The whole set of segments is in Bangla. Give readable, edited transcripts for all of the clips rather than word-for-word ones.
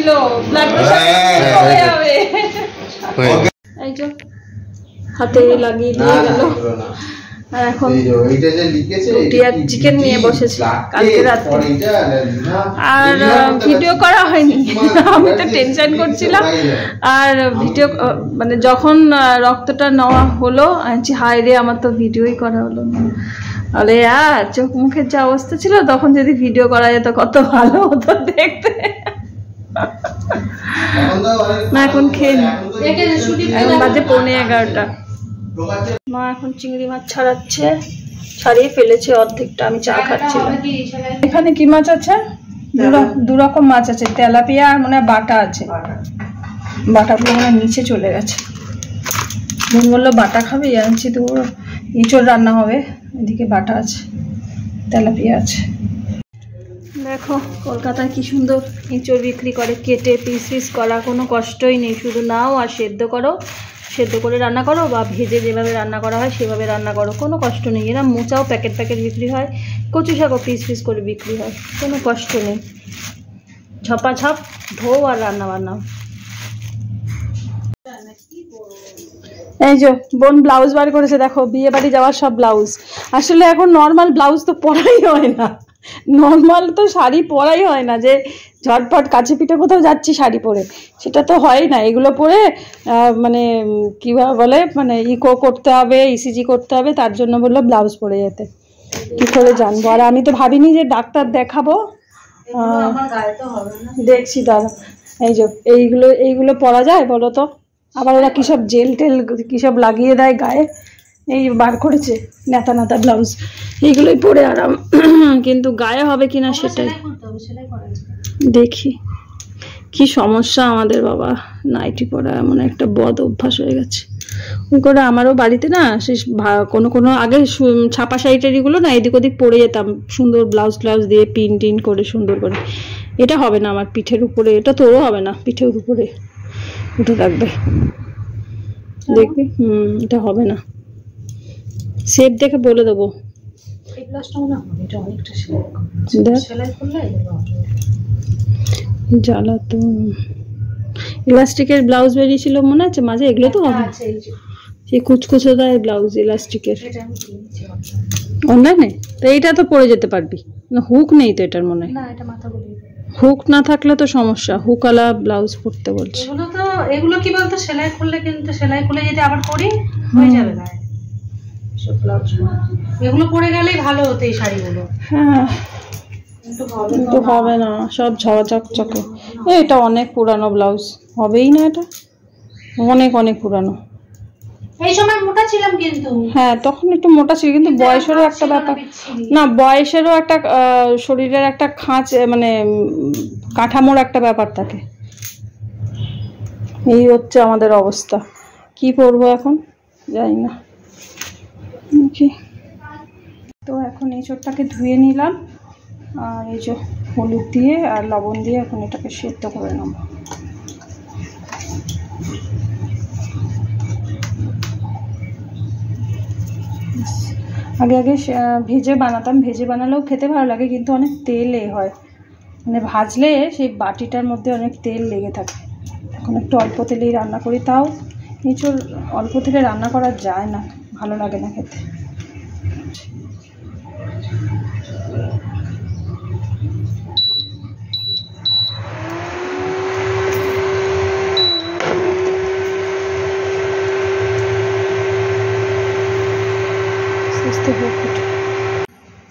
দিল ব্লাড প্রেশার হয়ে যাবে এই যে হাতে লাগিয়ে দিয়ে গেল আর এখন রুটি আর চিকেন নিয়ে বসেছি কালকে রাতে আর ভিডিও করা হয়নি আমি তো টেনশন করছিলাম আর ভিডিও মানে যখন রক্তটা নেওয়া হলো হায় রে আমার তো ভিডিওই করা হলো না আরে চোখ মুখের যে অবস্থা ছিল তখন যদি ভিডিও করা যেত কত ভালো হতো দেখতে না এখন খেয়ে এখন বাজে 11:15 মা এখন চিংড়ি মাছ ছাড়াচ্ছে ছাড়িয়ে ফেলেছে অর্ধেকটা আমি চা খাচ্ছিলাম এখানে কি মাছ আছে দু রকম মাছ আছে তেলাপিয়া আর মনে হয় বাটা আছে বাটাগুলো মনে নিচে চলে গেছে বোন বললো বাটা খাবে আনছি তো ইঁচড় রান্না হবে এদিকে বাটা আছে তেলাপিয়া আছে দেখো কলকাতায় কি সুন্দর ইঁচড় বিক্রি করে কেটে পিস পিস করা কোনো কষ্টই নেই শুধু নাও আর সেদ্ধ করো সেদ্ধ করে রান্না করো বা ভেজে যেভাবে রান্না করা হয় সেভাবে রান্না করো কোনো কষ্ট নেই এরা মোচাও প্যাকেট প্যাকেট বিক্রি হয় কচু শাকও পিস পিস করে বিক্রি হয় কোনো কষ্ট নেই ঝপাঝপ ধো আর রান্না বান্না এই যে বোন ব্লাউজ বার করেছে দেখো বিয়ে বাড়ি যাওয়ার সব ব্লাউজ আসলে এখন নর্মাল ব্লাউজ তো পরাই হয় না নর্মাল তো শাড়ি পরাই হয় না যে ঝটপট কাছে পিঠে কোথাও যাচ্ছি শাড়ি পরে সেটা তো হয় না এগুলো পরে মানে কীভাবে বলে মানে ইকো করতে হবে ইসিজি করতে হবে তার জন্য বললো ব্লাউজ পরে যেতে কী করে জানবো আর আমি তো ভাবিনি যে ডাক্তার দেখাবো দেখছি দাদা এই যে এইগুলো পরা যায় বলো তো আবার ওরা কী সব জেল টেল কী সব লাগিয়ে দেয় গায়ে এই বার করেছে নেতা নেতা ব্লাউজ এইগুলোই পরে আরাম কিন্তু গায়ে হবে কিনা সেটাই দেখি কি সমস্যা আমাদের বাবা নাইটি পরা এমন একটা বদ অভ্যাস হয়ে গেছে ওই করে আমারও বাড়িতে না সে কোনো আগে ছাপা শাড়িটারিগুলো না এদিক ওদিক পরে যেতাম সুন্দর ব্লাউজ ট্লাউজ দিয়ে পিন টিন করে সুন্দর করে এটা হবে না আমার পিঠের উপরে এটা তোরও হবে না পিঠের উপরে উঠে থাকবে দেখবি এটা হবে না শেপ দেখে বলে দেবো জ্বালা তো ইলাস্টিকের ব্লাউজ বেরিয়েছিল মনে আছে মাঝে এগুলো তো হবে সেই কুচকুচো দেয় ব্লাউজ ইলাস্টিকের অনলাইনে তো এইটা তো পরে যেতে পারবি না হুক নেই তো এটার মনে হয় হুক না থাকলে তো সমস্যা হুকওয়ালা ব্লাউজ পরতে বলছে এগুলো কি বলতো সেলাই করলে কিন্তু সেলাই করলে যদি আবার করি হয়ে যাবে গায়ে সব ব্লাউজ এগুলো পরে গেলেই ভালো হতো এই শাড়িগুলো হ্যাঁ কিন্তু হবে না সব ঝড়া চকচকে এটা অনেক পুরানো ব্লাউজ হবেই না এটা অনেক অনেক পুরানো এই সময় মোটা ছিলাম কিন্তু হ্যাঁ তখন একটু মোটা ছিল কিন্তু বয়সেরও একটা ব্যাপার না বয়সেরও একটা শরীরের একটা খাঁচ মানে কাঠামোর একটা ব্যাপার থাকে এই হচ্ছে আমাদের অবস্থা কি করবো এখন জানি না তো এখন এই চোরটাকে ধুয়ে নিলাম আর এই যে হলুদ দিয়ে আর লবণ দিয়ে এখন এটাকে সেদ্ধ করে নেব আগে ভেজে বানাতাম ভেজে বানালেও খেতে ভালো লাগে কিন্তু অনেক তেলে হয় মানে ভাজলে সেই বাটিটার মধ্যে অনেক তেল লেগে থাকে এখন একটু অল্প তেলেই রান্না করি তাও এঁচোড় অল্প তেলে রান্না করা যায় না ভালো লাগে না খেতে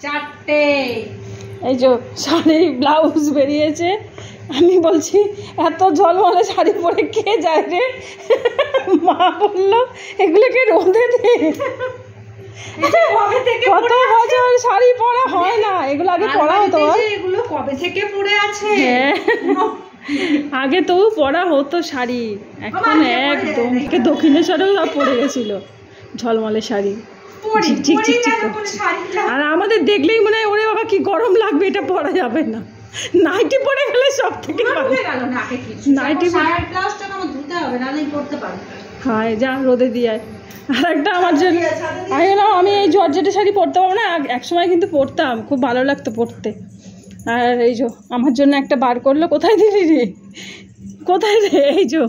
চারটে এই যে শাড়ি ব্লাউজ বেরিয়েছে আমি বলছি এত ঝলমলে শাড়ি পরে কে যায় রে মা বললো এগুলোকে রোদে দে কত বছর শাড়ি পরা হয় না এগুলো আগে পরা হতো এগুলো কবে থেকে পরে আছে আগে তো পরা হতো শাড়ি এখন একদম দক্ষিণেশ্বরেও সব পরে গেছিল ঝলমলে শাড়ি আর আমাদের দেখলেই মনে হয় ওরে বাবা কি গরম লাগবে এটা পরা যাবে না নাইটি পরে গেলে সব থেকে নাইটি হ্যাঁ যা রোদে দিয়ে আর একটা আমার জন্য আমি এই জর্জেটের শাড়ি পরতে পারবো না একসময় কিন্তু পরতাম খুব ভালো লাগতো পরতে আর এই যে আমার জন্য একটা বার করলো, কোথায় দিলি রে, কোথায় রে, এই যে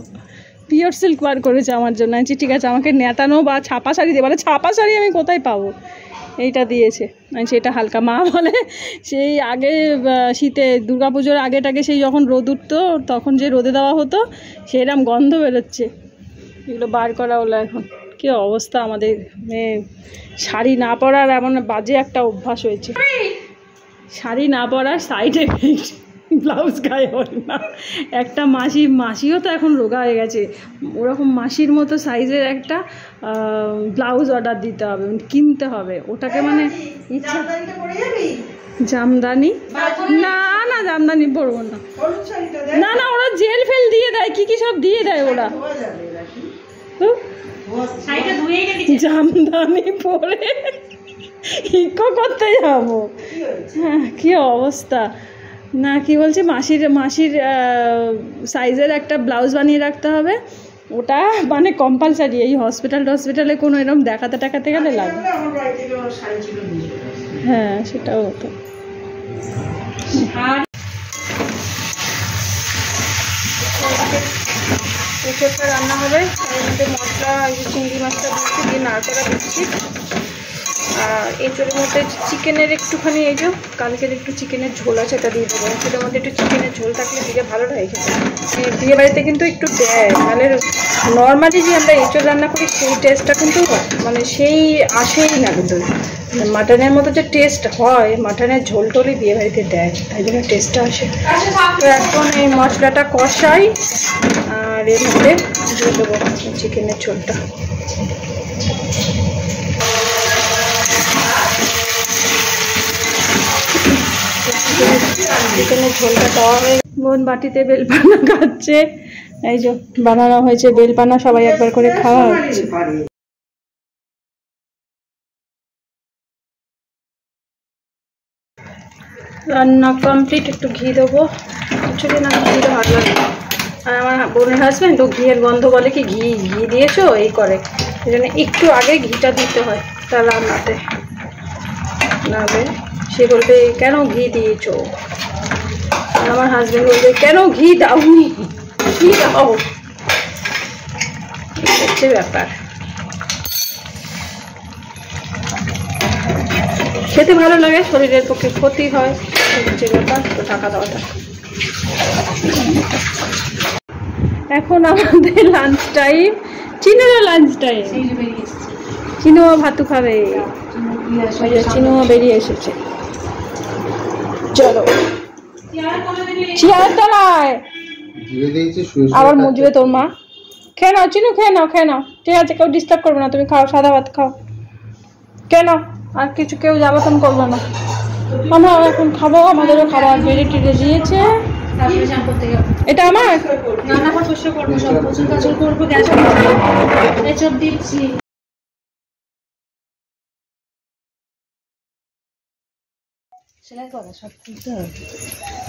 পিওর সিল্ক বার করেছে আমার জন্য। আছি ঠিক আছে, আমাকে নেতানো বা ছাপা শাড়ি দিয়ে, বলে ছাপা শাড়ি আমি কোথায় পাবো, এইটা দিয়েছে। আচ্ছা এটা হালকা, মা বলে সেই আগে শীতে দুর্গাপুজোর আগেটাকে সেই যখন রোদ উঠতো তখন যে রোদে দেওয়া হতো সেরকম গন্ধ বেরোচ্ছে, এগুলো বার করা হলো। এখন কী অবস্থা আমাদের, শাড়ি না পরার এমন বাজে একটা অভ্যাস হয়েছে, শাড়ি না পরার সাইড এফেক্ট, ব্লাউজ গায়ে হয় না। একটা মাসিও তো এখন রোগা হয়ে গেছে, ওরকম মাসির মতো সাইজের একটা ব্লাউজ অর্ডার দিতে হবে, কিনতে হবে ওটাকে, মানে ইচ্ছা। জামদানি না, না জামদানি পরবো না, না না ওরা জেল ফেল দিয়ে দেয়, কি কি সব দিয়ে দেয় ওরা, জামদানি পরে ইকো করতে যাবো। হ্যাঁ কি অবস্থা, না কি বলছি, মাসির সাইজের একটা ব্লাউজ বানিয়ে রাখতে হবে, ওটা মানে কম্পালসারি। এই হসপিটালে কোনো এরকম দেখাতে গেলে লাগে। হ্যাঁ সেটাও হতো। এঁচোড়টা রান্না হবে, এর মধ্যে মশলা চিংড়ি মাছটা দিচ্ছি, দিয়ে নাড়াচাড়া দিচ্ছি। আর এঁচোড়ের মধ্যে চিকেনের একটুখানি, এই যে কালকের একটু চিকেনের ঝোল আছে, এটা দিয়ে দেবো। এঁচোড়ের মধ্যে একটু চিকেনের ঝোল থাকলে দিলে ভালো লাগে খেতে। বিয়ে বাড়িতে কিন্তু একটু দেয়, তাহলে নর্মালি যে আমরা এঁচোড় রান্না করি সেই টেস্টটা কিন্তু মানে সেই আসেই না, কিন্তু মাটনের মতো যে টেস্ট হয়, মাটনের ঝোল টোলই বিয়ে বাড়িতে দেয়, তাই জন্য টেস্টটা আসে। তো এখন এই মশলাটা কষাই, আর এর মধ্যে দিয়ে দেবো চিকেনের ঝোলটা। চিকেনের ঝোলটা দেওয়া হয়ে, বোন বাটিতে বেলপানা খাচ্ছে, এই যে বানানো হয়েছে বেলপানা, সবাই একবার করে খাওয়া হচ্ছে। রান্না কমপ্লিট, একটু ঘি দেবো, কিছু না ঘিটা ভালো লাগে। আর আমার বোনের হাজব্যান্ড তো ঘিয়ের গন্ধ বলে কি ঘি দিয়েছো এই করে, এই জন্য একটু আগে ঘিটা দিতে হয় তার রান্নাতে, নাহলে সে বলবে কেন ঘি দিয়েছো, আর আমার হাজব্যান্ড বলবে কেন ঘি দাওনি, ঘি দাও, হচ্ছে ব্যাপার। খেতে ভালো লাগে, শরীরের পক্ষে ক্ষতি হয়, হচ্ছে ব্যাপার। তো টাকা দেওয়াটা এখন আমাদের লাঞ্চ টাইম, চিনুরও লাঞ্চ টাইম, চিনুও ভাতু খাবে, চিনুও বেরিয়ে এসেছে। চলো চেয়ার তলায় আবার মুজবে তোর মা। খেয়ে নাও চিনু, খেয়ে নাও, ঠিক আছে, কেউ ডিস্টার্ব করবে না, তুমি খাও, সাদা ভাত খাও, কেন আর কিছু কেউ যাবাতন করবো না, আমরা এখন খাবো, আমাদেরও খাবার বেড়ে টেড়ে দিয়েছে। এটা আমার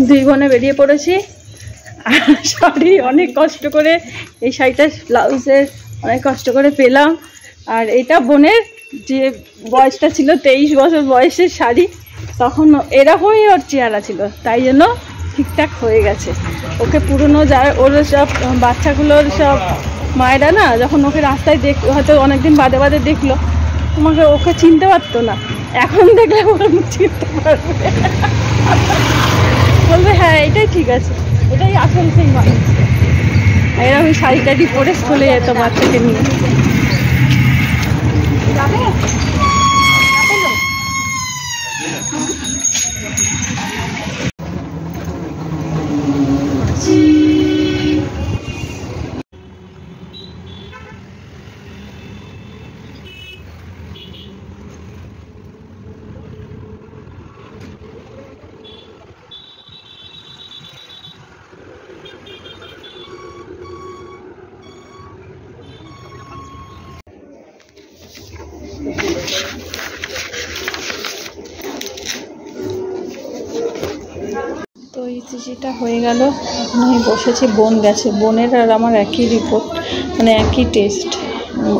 দুই বোনে বেরিয়ে পড়েছি। শাড়ি অনেক কষ্ট করে, এই শাড়িটা ব্লাউজের অনেক কষ্ট করে পেলাম। আর এটা বোনের যে বয়সটা ছিল 23 বছর বয়সের শাড়ি, তখন এরকমই ওর চেহারা ছিল, তাই জন্য ঠিকঠাক হয়ে গেছে। ওকে পুরনো যার ওর সব বাচ্চাগুলোর সব মায়েরা না, যখন ওকে রাস্তায় হয়তো অনেকদিন বাদে দেখলো, তোমাকে ওকে চিনতে পারতো না, এখন দেখলে ওকে চিনতে পারবে, বলবে হ্যাঁ এটাই ঠিক আছে, এটাই আসল সেই মানুষ। এরকম শাড়ি টাড়ি পরে চলে যেত বাচ্চাকে নিয়ে। তো ইসিজিটা হয়ে গেল, এখন আমি বসেছি, বোন গেছে, বোনের আর আমার একই রিপোর্ট, মানে একই টেস্ট,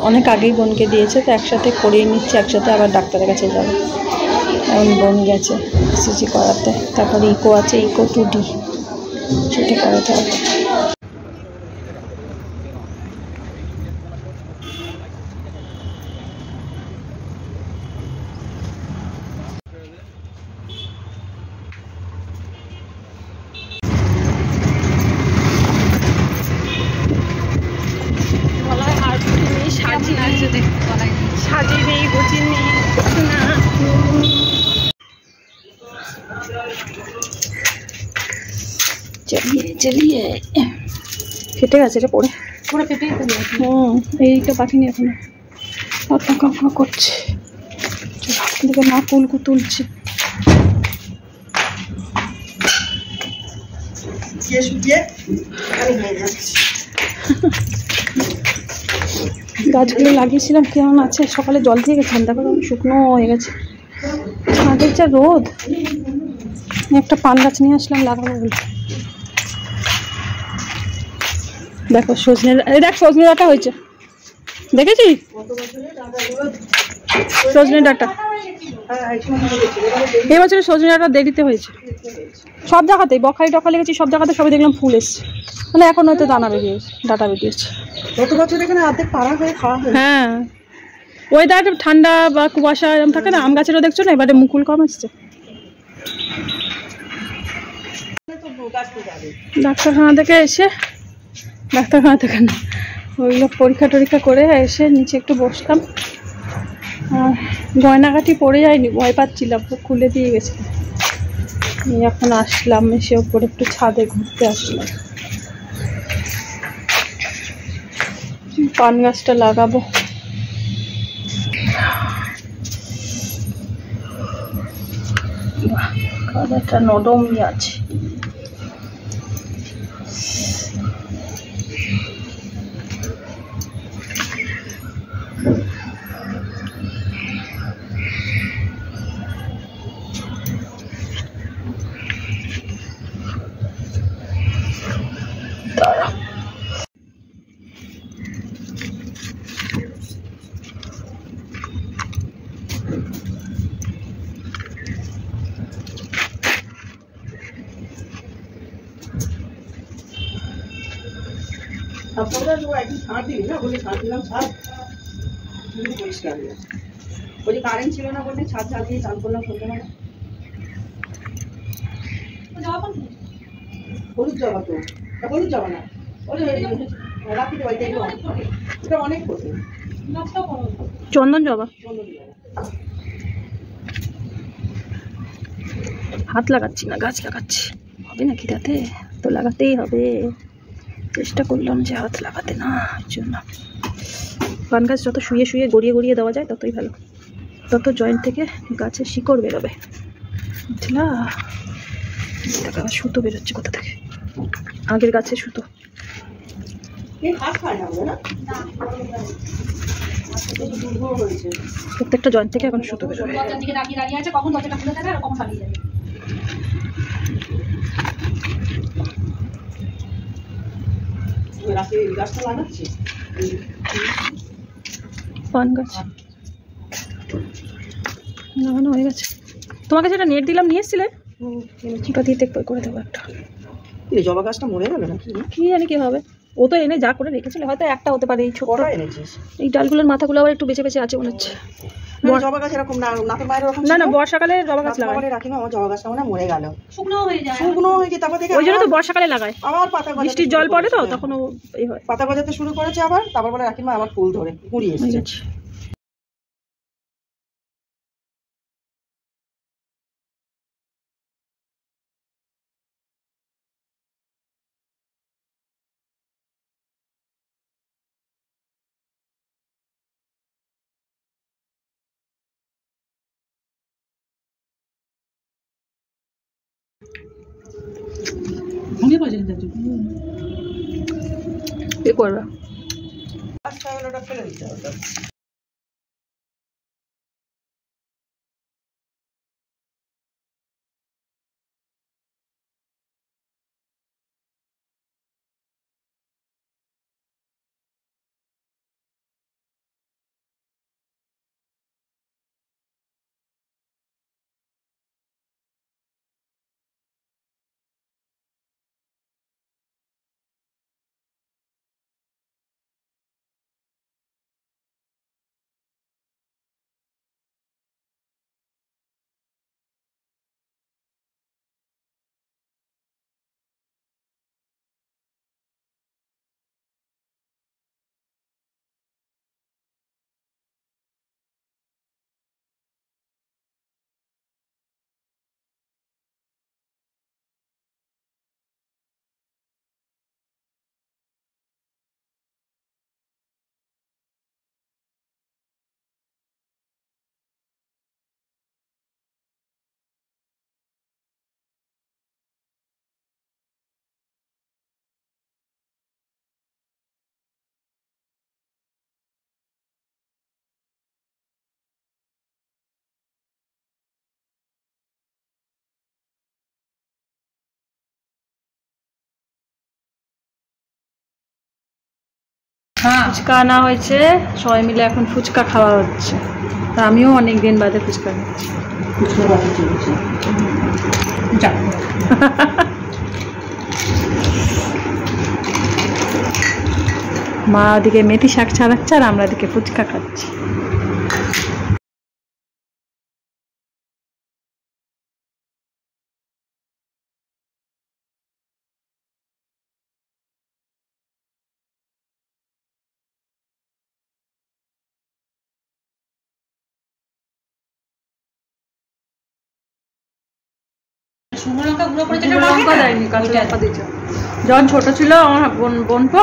অনেক আগেই বোনকে দিয়েছে, তো একসাথে করিয়ে নিচ্ছে, একসাথে আবার ডাক্তারের কাছে যাবো। এখন বোন গেছে সিজি করাতে, তারপরে ইকো আছে, ইকো 2D সেটা করাতে হবে। সাজিয়ে নেই, গুছিয়ে নেই, চালিয়ে ফেটে গেছে এটা পরে ফেটে এইটা পাঠিনি এখনো করছে, দেখে মা ফুলকু তুলছে। গাছগুলো লাগিয়েছিলাম কেমন আছে, সকালে জল দিয়ে গেছিলাম, দেখো শুকনো হয়ে গেছে, ছাদের যা রোদ। একটা পান গাছ নিয়ে আসলাম লাগাবো বলে। দেখো সজনে, দেখ সজনে ডাঁটা হয়েছে, দেখেছি সজনে ডাঁটা। এই বছরে সজনে ডাঁটা দেরিতে হয়েছে সব জায়গাতেই, বখালি টখালি গেছি সব জায়গাতে, সবাই দেখলাম ফুল এসছে, মানে এখন হয়তো দানা বেরিয়েছে, ডাঁটা বেরিয়েছে। গত বছর এখানে অর্ধেক পাড়া হয়ে খাওয়া হয়। হ্যাঁ ওয়েদার ঠান্ডা বা কুয়াশা এরকম থাকে না, আম গাছেরও দেখছো না এবারে মুকুল কম আসছে। ডাক্তারখানা থেকে এসে, ডাক্তারখানা থেকে না ওইগুলো পরীক্ষা টরীক্ষা করে এসে নিচে একটু বসলাম, গয়নাঘাটি পরে যায়নি, ভয় পাচ্ছিলাম, খুলে দিয়ে গেছে। এখন আসলাম, এসে ওপরে একটু ছাদে ঘুরতে আসলাম, পান গাছটা লাগাবো। একটা নরমই আছে। আপনারা একদিন ছাড় দিলি না, বলে ছাড় দিলাম, ছাড় পরিষ্কার হয়ে গেছে। ওই যে কারেন্ট ছিল না বলে ছাদ দিয়ে চান করলাম সন্ধ্যাবেলা। হলুদ জবা তো, হলুদ জবা না, রাত্রিতে বাড়িতে এটা অনেক ফোটে, চন্দন জবা, হাত লাগাচ্ছি না, গাছ লাগাচ্ছি, হবে নাকি তাতে, তো লাগাতেই হবে, চেষ্টা করলাম যে হাত লাগাতে না, জন্য পান গাছ যত শুয়ে শুয়ে গড়িয়ে গড়িয়ে দেওয়া যায় ততই ভালো, তত জয়েন্ট থেকে গাছের শিকড় বেরোবে, বুঝলা। সুতো বেরোচ্ছে কোথা থেকে, আগের গাছের সুতো। প্রত্যেকটা জয়েন্ট থেকে এখন সুতো বেরোবে। পান গাছ লাগানো হয়ে গেছে, তোমাকে যেটা নেট দিলাম নিয়ে এসেছিলে, ওটা দিয়ে করে দেবো একটা। জবা গাছটা মরে গেল না কি জানি কি হবে, ও তো এনে যা করে রেখেছিল, হয়তো একটা হতে পারে, এই ছোট এনেছিস, এই ডালগুলোর মাথাগুলো আবার একটু বেঁচে বেঁচে আছে মনে হচ্ছে। জবা গাছ এরকম না, নাকের বাইরে এরকম না না, বর্ষাকালে জবা গাছ লাগাই রাখি না, আমার জবা গাছটা মানে মরে গেল, শুকনো হয়ে যায়, শুকনো হয়ে গিয়ে তারপর থেকে ওই জন্য তো বর্ষাকালে লাগায়, আবার পাতা বৃষ্টির জল পড়ে তো তখন ও এই হয়, পাতা গজাতে শুরু করেছে আবার, তারপর বলে রাখি মা আবার ফুল ধরে কুড়ি এসেছে। কি করবা, ফেলে দিতে হবে। ফুচকা আনা হয়েছে, সবাই মিলে এখন ফুচকা খাওয়া হচ্ছে। তা আমিও অনেক দিন বাদে ফুচকা খাচ্ছি। মা ওদিকে মেথি শাক ছাড়াচ্ছে আর আমরা ওদিকে ফুচকা খাচ্ছি। যখন ছোট ছিল আমার বোনপো,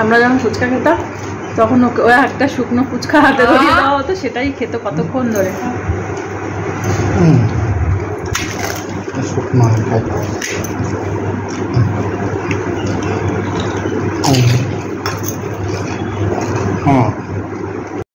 আমরা যখন ফুচকা খেতাম তখন ওকে ওই একটা শুকনো ফুচকা হাতে ধরিয়ে দেওয়া হতো, সেটাই খেত কতক্ষণ ধরে। শুকনো